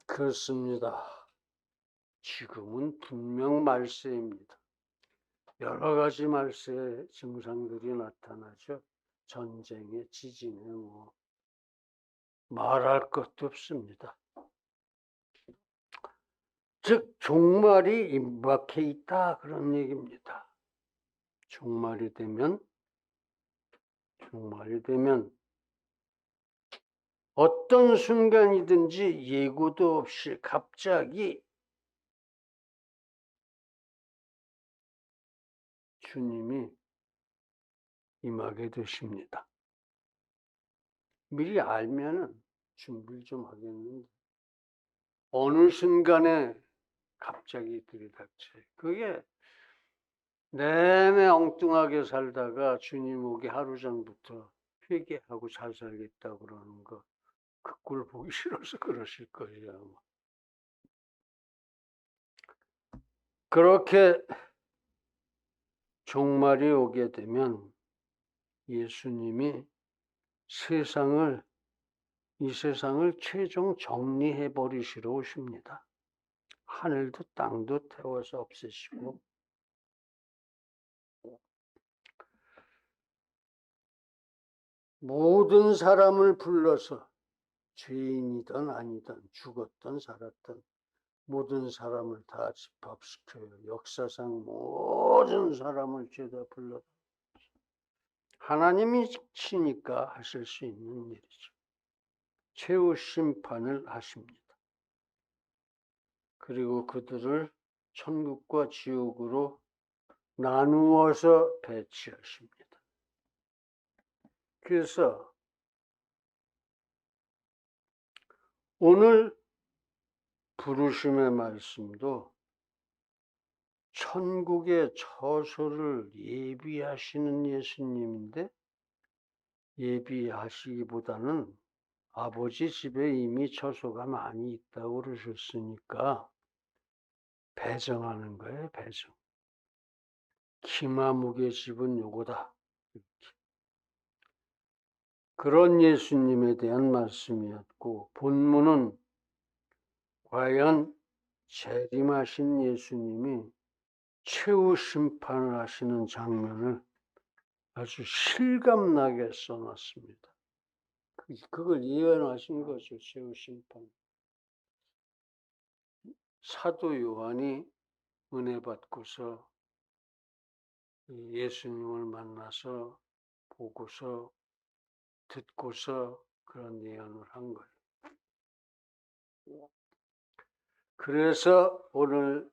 그렇습니다. 지금은 분명 말세입니다. 여러 가지 말세의 증상들이 나타나죠. 전쟁에, 지진에 말할 것도 없습니다. 즉 종말이 임박해 있다 그런 얘기입니다. 종말이 되면 어떤 순간이든지 예고도 없이 갑자기 주님이 임하게 되십니다. 미리 알면은 준비를 좀 하겠는데 어느 순간에 갑자기 들이닥쳐요. 그게 내내 엉뚱하게 살다가 주님 오기 하루 전부터 회개하고 잘 살겠다고 그러는 거 그 꼴 보기 싫어서 그러실 거예요. 아마. 그렇게 종말이 오게 되면 예수님이 이 세상을 최종 정리해 버리시러 오십니다. 하늘도 땅도 태워서 없애시고 모든 사람을 불러서 죄인이든 아니든 죽었든 살았든 모든 사람을 다 집합시켜요. 역사상 모든 사람을 죄다 불러 하나님이 치니까 하실 수 있는 일이죠. 최후 심판을 하십니다. 그리고 그들을 천국과 지옥으로 나누어서 배치하십니다. 그래서 오늘 부르심의 말씀도 천국의 처소를 예비하시는 예수님인데 예비하시기보다는 아버지 집에 이미 처소가 많이 있다고 그러셨으니까 배정하는 거예요. 배정. 기마묵의 집은 요거다. 그런 예수님에 대한 말씀이었고 본문은 과연 재림하신 예수님이 최후 심판을 하시는 장면을 아주 실감나게 써놨습니다. 그걸 예언하신 거죠. 최후 심판. 사도 요한이 은혜 받고서 예수님을 만나서 보고서 듣고서 그런 예언을 한 거예요. 그래서 오늘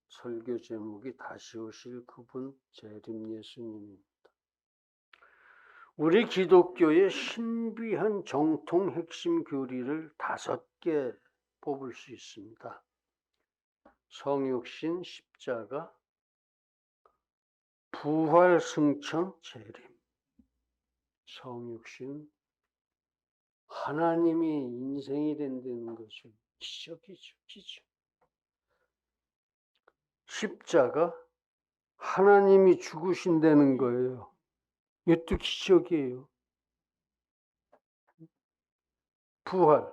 설교 제목이 다시 오실 그분 재림 예수님입니다. 우리 기독교의 신비한 정통 핵심 교리를 5개 뽑을 수 있습니다. 성육신, 십자가, 부활, 승천, 재림. 성육신, 하나님이 인생이 된다는 거죠. 기적이죠, 기적. 십자가, 하나님이 죽으신다는 거예요. 이것도 기적이에요. 부활,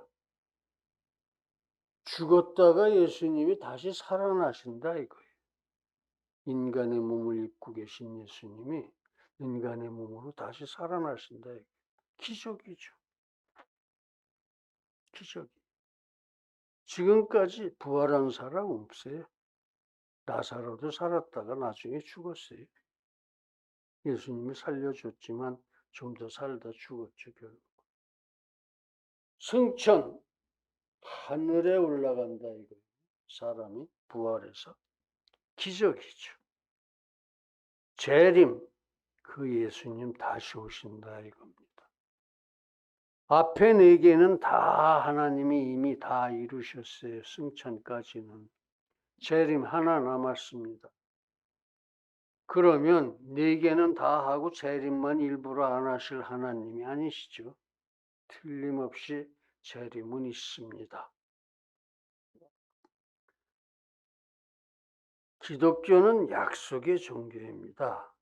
죽었다가 예수님이 다시 살아나신다 이거예요. 인간의 몸을 입고 계신 예수님이 인간의 몸으로 다시 살아나신다 이거예요. 기적이죠. 기적이. 지금까지 부활한 사람 없어요. 나사로도 살았다가 나중에 죽었어요. 예수님이 살려줬지만 좀 더 살다 죽었죠, 결국. 승천, 하늘에 올라간다 이거예요. 사람이 부활해서. 기적이죠. 재림, 그 예수님 다시 오신다 이겁니다. 앞에 4개는 다 하나님이 이미 다 이루셨어요. 승천까지는. 재림 하나 남았습니다. 그러면 4개는 다 하고 재림만 일부러 안 하실 하나님이 아니시죠. 틀림없이 재림은 있습니다. 기독교는 약속의 종교입니다.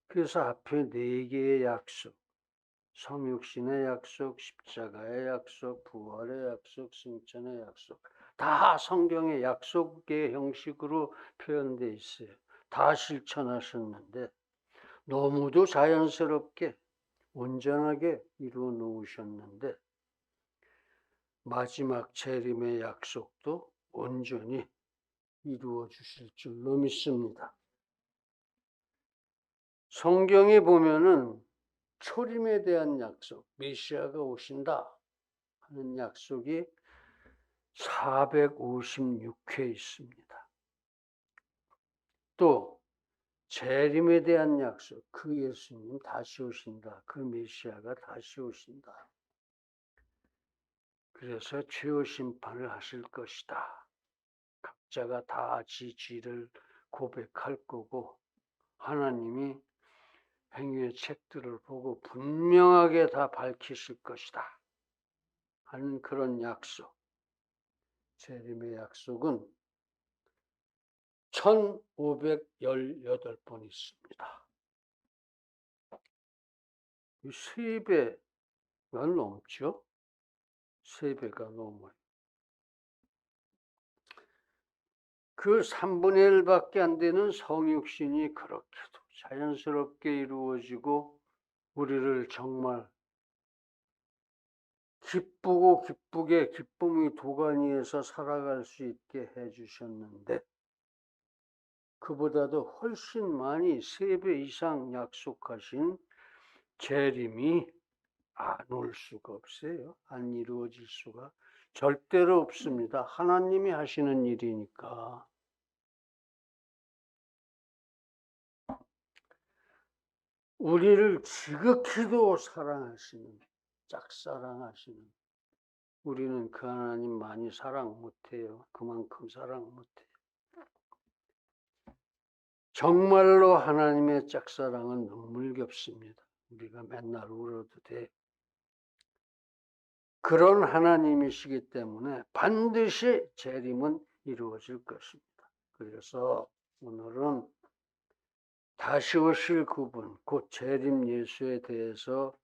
그래서 앞에 4개의 약속, 성육신의 약속, 십자가의 약속, 부활의 약속, 승천의 약속. 다 성경의 약속의 형식으로 표현되어 있어요. 다 실천하셨는데 너무도 자연스럽게 온전하게 이루어 놓으셨는데 마지막 재림의 약속도 온전히 이루어 주실 줄로 믿습니다. 성경에 보면은 초림에 대한 약속, 메시아가 오신다 하는 약속이 456회 있습니다. 또 재림에 대한 약속, 그 예수님 다시 오신다. 그 메시아가 다시 오신다. 그래서 죄의 심판을 하실 것이다. 각자가 다 지를 고백할 거고 하나님이 행위의 책들을 보고 분명하게 다 밝히실 것이다 하는 그런 약속. 재림의 약속은 1518번 있습니다. 3배가 넘죠? 3배가 넘어요. 그 3분의 1밖에 안 되는 성육신이 그렇게도 자연스럽게 이루어지고 우리를 정말 기쁘고 기쁘게 기쁨이 도가니에서 살아갈 수 있게 해주셨는데 그보다도 훨씬 많이 3배 이상 약속하신 재림이 안 올 수가 없어요. 안 이루어질 수가 절대로 없습니다. 하나님이 하시는 일이니까. 우리를 지극히도 사랑하시는, 짝사랑하시는 우리는 그 하나님 많이 사랑 못해요. 그만큼 사랑 못해요. 정말로 하나님의 짝사랑은 눈물겹습니다. 우리가 맨날 울어도 돼. 그런 하나님이시기 때문에 반드시 재림은 이루어질 것입니다. 그래서 오늘은 다시 오실 그분, 곧 재림 예수에 대해서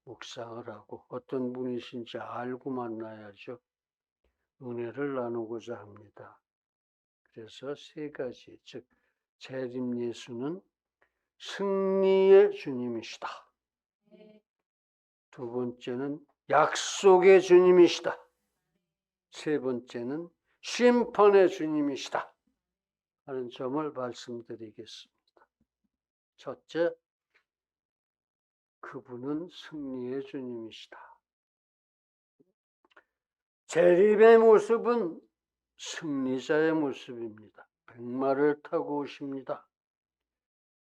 묵상을 하고 어떤 분이신지 알고 만나야죠. 은혜를 나누고자 합니다. 그래서 3가지, 즉 재림 예수는 승리의 주님이시다. 두 번째는 약속의 주님이시다. 세 번째는 심판의 주님이시다 하는 점을 말씀드리겠습니다. 첫째, 그분은 승리의 주님이시다. 재림의 모습은 승리자의 모습입니다. 백마를 타고 오십니다.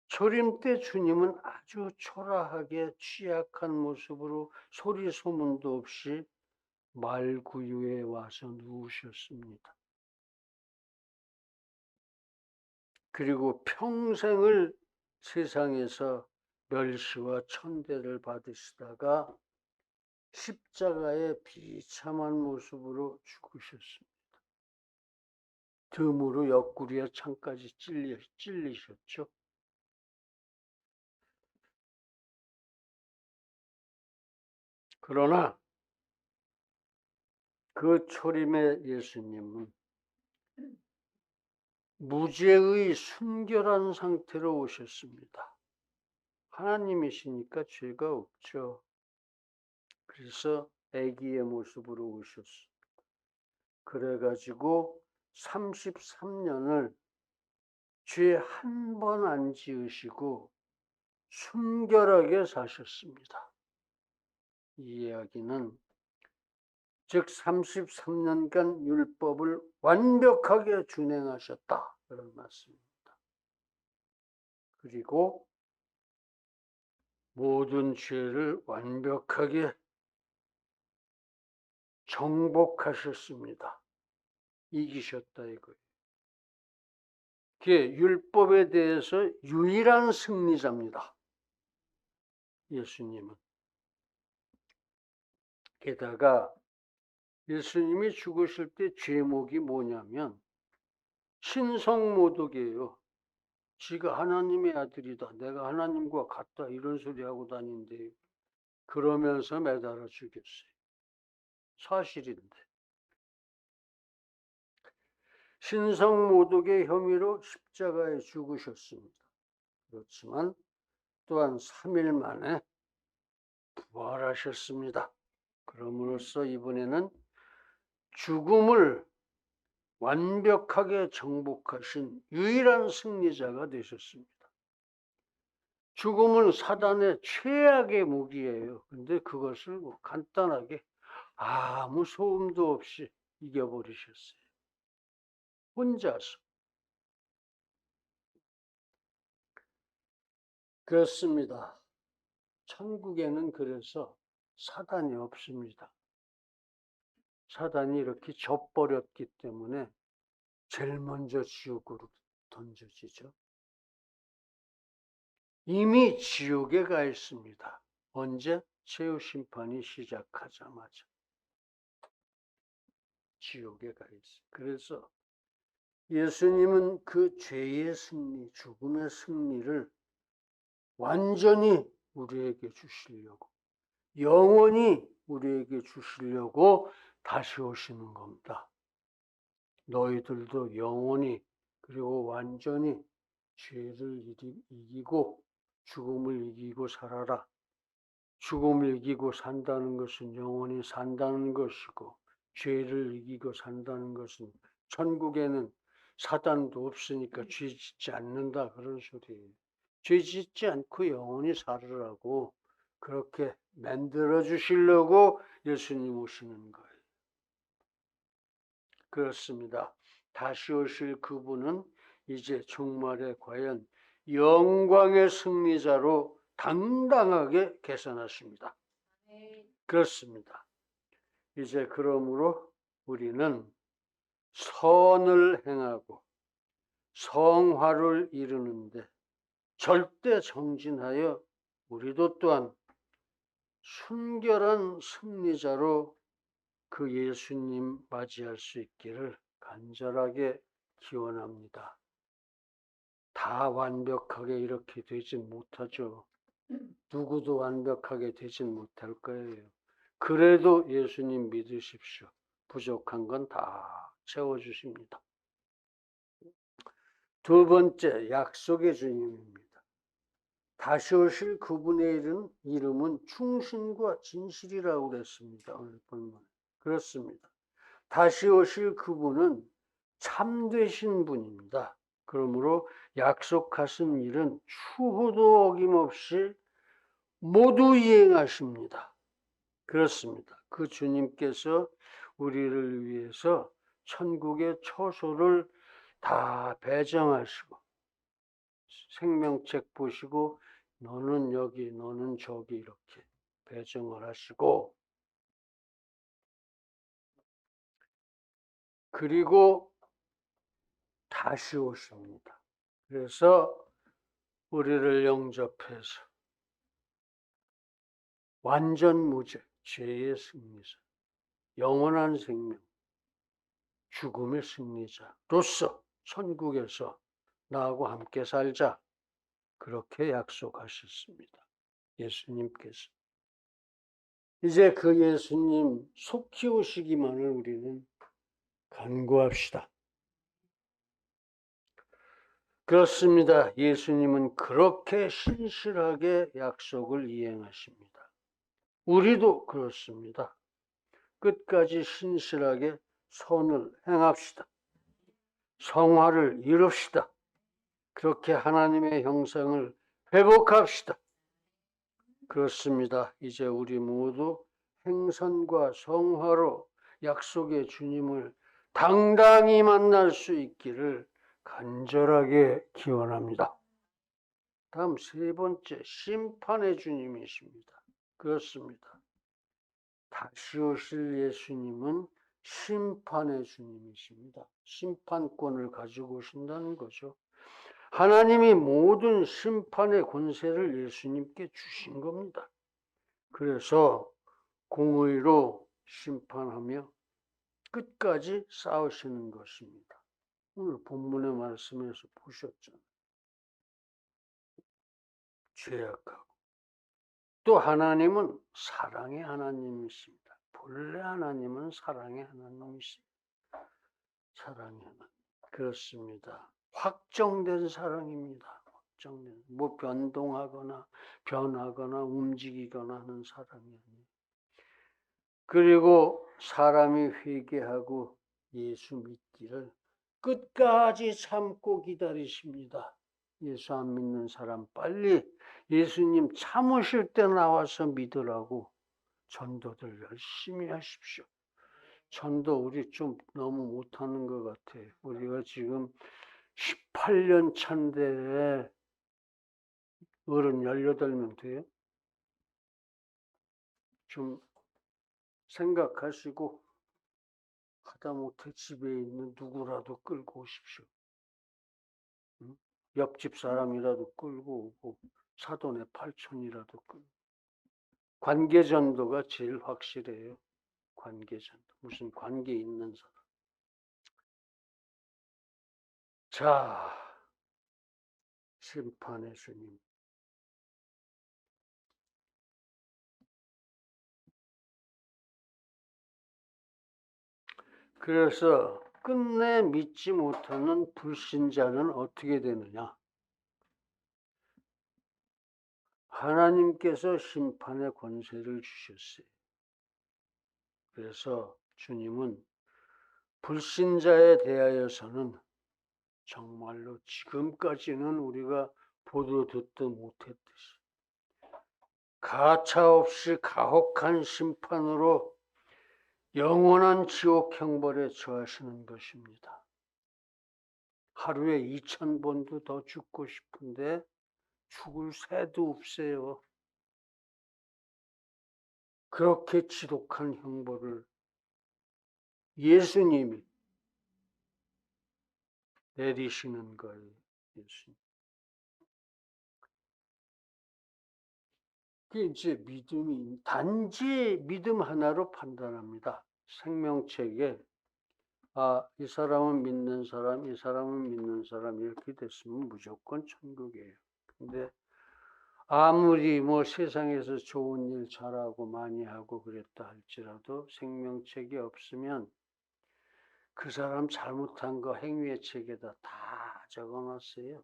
초림 때 주님은 아주 초라하게 취약한 모습으로 소리 소문도 없이 말구유에 와서 누우셨습니다. 그리고 평생을 세상에서 멸시와 천대를 받으시다가 십자가의 비참한 모습으로 죽으셨습니다. 덤으로 옆구리에 창까지 찔리셨죠. 그러나 그 초림의 예수님은 무죄의 순결한 상태로 오셨습니다. 하나님이시니까 죄가 없죠. 그래서 아기의 모습으로 오셨습니다. 그래가지고 33년을 죄 한 번 안 지으시고 순결하게 사셨습니다. 이 이야기는 즉 33년간 율법을 완벽하게 준행하셨다 그런 말씀입니다. 그리고 모든 죄를 완벽하게 정복하셨습니다. 이기셨다 이거예요. 그게 율법에 대해서 유일한 승리자입니다. 예수님은. 게다가 예수님이 죽으실 때 제목이 뭐냐면 신성모독이에요. 지가 하나님의 아들이다. 내가 하나님과 같다. 이런 소리 하고 다닌대요. 그러면서 매달아 죽였어요. 사실인데. 신성모독의 혐의로 십자가에 죽으셨습니다. 그렇지만 또한 3일 만에 부활하셨습니다. 그럼으로써 이번에는 죽음을 완벽하게 정복하신 유일한 승리자가 되셨습니다. 죽음은 사단의 최악의 무기예요. 근데 그것을 간단하게 아무 소음도 없이 이겨버리셨어요. 혼자서. 그렇습니다. 천국에는 그래서 사단이 없습니다. 사단이 이렇게 져버렸기 때문에 제일 먼저 지옥으로 던져지죠. 이미 지옥에 가 있습니다. 언제? 최후 심판이 시작하자마자 지옥에 가 있어요. 그래서 예수님은 그 죄의 승리, 죽음의 승리를 완전히 우리에게 주시려고, 영원히 우리에게 주시려고 다시 오시는 겁니다. 너희들도 영원히 그리고 완전히 죄를 이기고 죽음을 이기고 살아라. 죽음을 이기고 산다는 것은 영원히 산다는 것이고, 죄를 이기고 산다는 것은 천국에는 사단도 없으니까 죄 짓지 않는다, 그런 소리예요. 죄 짓지 않고 영원히 살으라고 그렇게 만들어 주시려고 예수님 오시는 거예요. 그렇습니다. 다시 오실 그분은 이제 종말에 과연 영광의 승리자로 당당하게 계산하십니다. 그렇습니다. 이제 그러므로 우리는 선을 행하고 성화를 이루는데 절대 정진하여 우리도 또한 순결한 승리자로 그 예수님 맞이할 수 있기를 간절하게 기원합니다. 다 완벽하게 이렇게 되진 못하죠. 누구도 완벽하게 되진 못할 거예요. 그래도 예수님 믿으십시오. 부족한 건 다 채워주십니다. 두 번째, 약속의 주님입니다. 다시 오실 그분의 이름은 충신과 진실이라고 그랬습니다. 오늘 본문. 그렇습니다. 다시 오실 그분은 참되신 분입니다. 그러므로 약속하신 일은 추호도 어김없이 모두 이행하십니다. 그렇습니다. 그 주님께서 우리를 위해서 천국의 처소를 다 배정하시고 생명책 보시고 너는 여기 너는 저기 이렇게 배정을 하시고, 그리고 다시 오십니다. 그래서 우리를 영접해서 완전 무죄, 죄의 승리자, 영원한 생명, 죽음의 승리자로서 천국에서 나하고 함께 살자, 그렇게 약속하셨습니다. 예수님께서. 이제 그 예수님 속히 오시기만을 우리는 간구합시다. 그렇습니다. 예수님은 그렇게 신실하게 약속을 이행하십니다. 우리도 그렇습니다. 끝까지 신실하게 선을 행합시다. 성화를 이룹시다. 그렇게 하나님의 형상을 회복합시다. 그렇습니다. 이제 우리 모두 행선과 성화로 약속의 주님을 당당히 만날 수 있기를 간절하게 기원합니다. 다음 세 번째, 심판의 주님이십니다. 그렇습니다. 다시 오실 예수님은 심판의 주님이십니다. 심판권을 가지고 오신다는 거죠. 하나님이 모든 심판의 권세를 예수님께 주신 겁니다. 그래서 공의로 심판하며 끝까지 싸우시는 것입니다. 오늘 본문의 말씀에서 보셨잖아요. 죄악하고 또 하나님은 사랑의 하나님이십니다. 본래 하나님은 사랑의 하나님이십니다. 사랑의 하나님. 그렇습니다. 확정된 사랑입니다. 확정된. 뭐 변동하거나 변하거나 움직이거나 하는 사랑이 아니에요. 그리고 사람이 회개하고 예수 믿기를 끝까지 참고 기다리십니다. 예수 안 믿는 사람 빨리 예수님 참으실 때 나와서 믿으라고 전도들 열심히 하십시오. 전도 우리 좀 너무 못하는 것 같아요. 우리가 지금 18년 차인데 어른 18명 돼요? 좀 생각하시고 하다못해 집에 있는 누구라도 끌고 오십시오. 응? 옆집 사람이라도 끌고 오고 사돈의 팔촌이라도 끌고. 관계전도가 제일 확실해요. 관계전도. 무슨 관계 있는 사람. 자, 심판의 주님. 그래서 끝내 믿지 못하는 불신자는 어떻게 되느냐? 하나님께서 심판의 권세를 주셨어요. 그래서 주님은 불신자에 대하여서는 정말로 지금까지는 우리가 보도 듣도 못했듯이 가차없이 가혹한 심판으로 영원한 지옥 형벌에 처하시는 것입니다. 하루에 2000번도 더 죽고 싶은데 죽을 새도 없어요. 그렇게 지독한 형벌을 예수님이 내리시는 거예요. 예수님. 그게 이제 믿음이 단지 믿음 하나로 판단합니다. 생명책에 이 사람은 믿는 사람, 이 사람은 믿는 사람 이렇게 됐으면 무조건 천국이에요. 근데 아무리 뭐 세상에서 좋은 일 잘하고 많이 하고 그랬다 할지라도 생명책이 없으면 그 사람 잘못한 거 행위의 책에다 다 적어놨어요.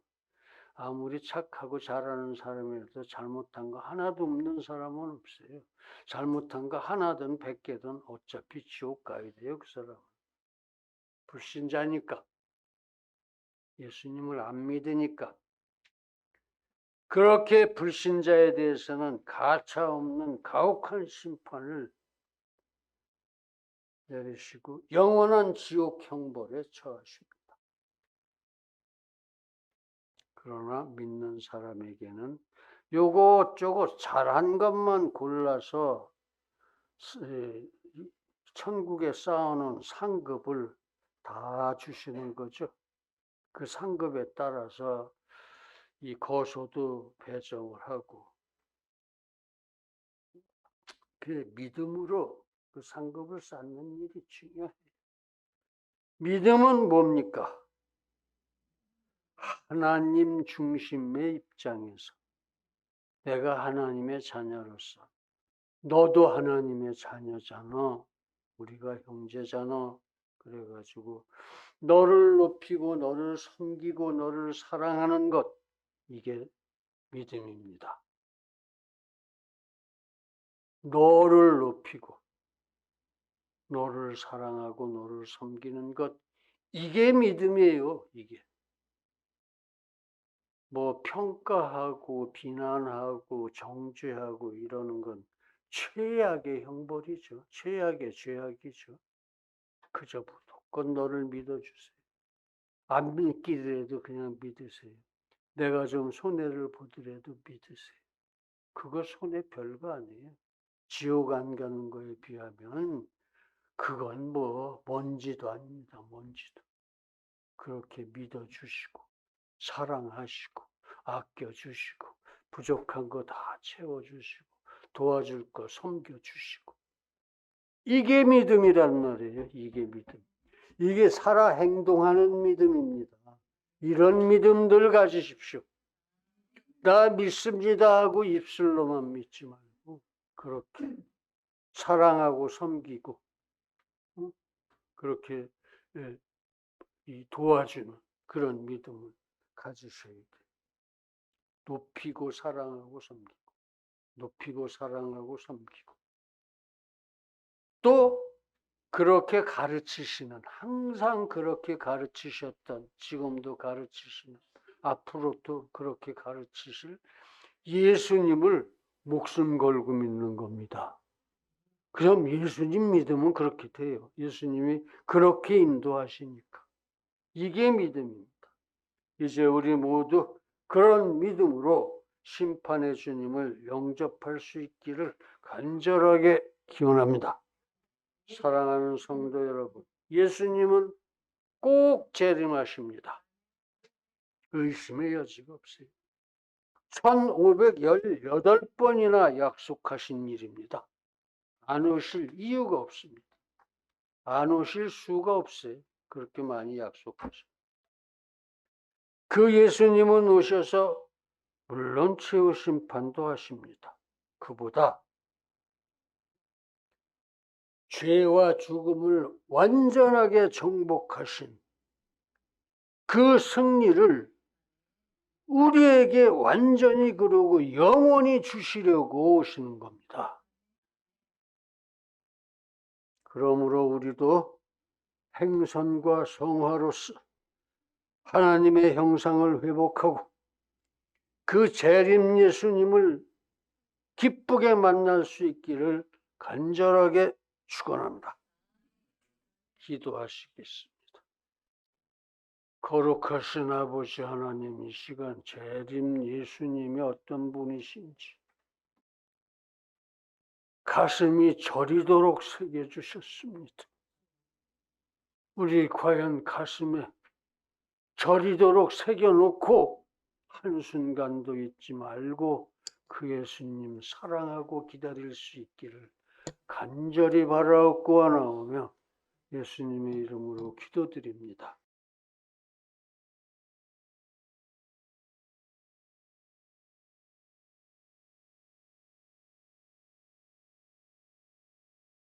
아무리 착하고 잘하는 사람이라도 잘못한 거 하나도 없는 사람은 없어요. 잘못한 거 하나든 100개든 어차피 지옥 가야 돼요. 그 사람은. 불신자니까. 예수님을 안 믿으니까. 그렇게 불신자에 대해서는 가차없는 가혹한 심판을 내리시고 영원한 지옥 형벌에 처하십니다. 그러나 믿는 사람에게는 요것저것 잘한 것만 골라서 천국에 쌓아놓은 상급을 다 주시는 거죠. 그 상급에 따라서 이 거소도 배정을 하고 그 믿음으로 그 상급을 쌓는 일이 중요해요. 믿음은 뭡니까? 하나님 중심의 입장에서 내가 하나님의 자녀로서 너도 하나님의 자녀잖아. 우리가 형제잖아. 그래가지고 너를 높이고 너를 섬기고 너를 사랑하는 것 이게 믿음입니다. 너를 높이고 너를 사랑하고 너를 섬기는 것 이게 믿음이에요. 이게 뭐 평가하고 비난하고 정죄하고 이러는 건 최악의 형벌이죠. 최악의 죄악이죠. 그저 무조건 너를 믿어주세요. 안 믿기더라도 그냥 믿으세요. 내가 좀 손해를 보더라도 믿으세요. 그거 손해 별거 아니에요. 지옥 안 가는 거에 비하면 그건 뭐 먼지도 아닙니다. 먼지도. 그렇게 믿어주시고 사랑하시고 아껴주시고 부족한 거 다 채워주시고 도와줄 거 섬겨주시고 이게 믿음이란 말이에요. 이게 믿음. 이게 살아 행동하는 믿음입니다. 이런 믿음들 가지십시오. 나 믿습니다 하고 입술로만 믿지 말고 그렇게 사랑하고 섬기고 그렇게 이 도와주는 그런 믿음을 가지셔야 돼요. 높이고 사랑하고 섬기고, 높이고 사랑하고 섬기고. 또 그렇게 가르치시는, 항상 그렇게 가르치셨던, 지금도 가르치시는, 앞으로도 그렇게 가르치실 예수님을 목숨 걸고 믿는 겁니다. 그럼 예수님 믿으면 그렇게 돼요. 예수님이 그렇게 인도하시니까. 이게 믿음입니다. 이제 우리 모두 그런 믿음으로 심판의 주님을 영접할 수 있기를 간절하게 기원합니다. 사랑하는 성도 여러분, 예수님은 꼭 재림하십니다. 의심의 여지가 없어요. 1518번이나 약속하신 일입니다. 안 오실 이유가 없습니다. 안 오실 수가 없어요. 그렇게 많이 약속하셔. 그 예수님은 오셔서 물론 최후 심판도 하십니다. 그보다 죄와 죽음을 완전하게 정복하신 그 승리를 우리에게 완전히 그러고 영원히 주시려고 오시는 겁니다. 그러므로 우리도 행선과 성화로서 하나님의 형상을 회복하고 그 재림 예수님을 기쁘게 만날 수 있기를 간절하게 축원합니다. 기도하시겠습니다. 거룩하신 아버지 하나님, 이 시간 재림 예수님이 어떤 분이신지 가슴이 저리도록 새겨주셨습니다. 우리 과연 가슴에 저리도록 새겨놓고 한순간도 잊지 말고 그 예수님 사랑하고 기다릴 수 있기를 간절히 바라옵고 원하오며 예수님의 이름으로 기도드립니다.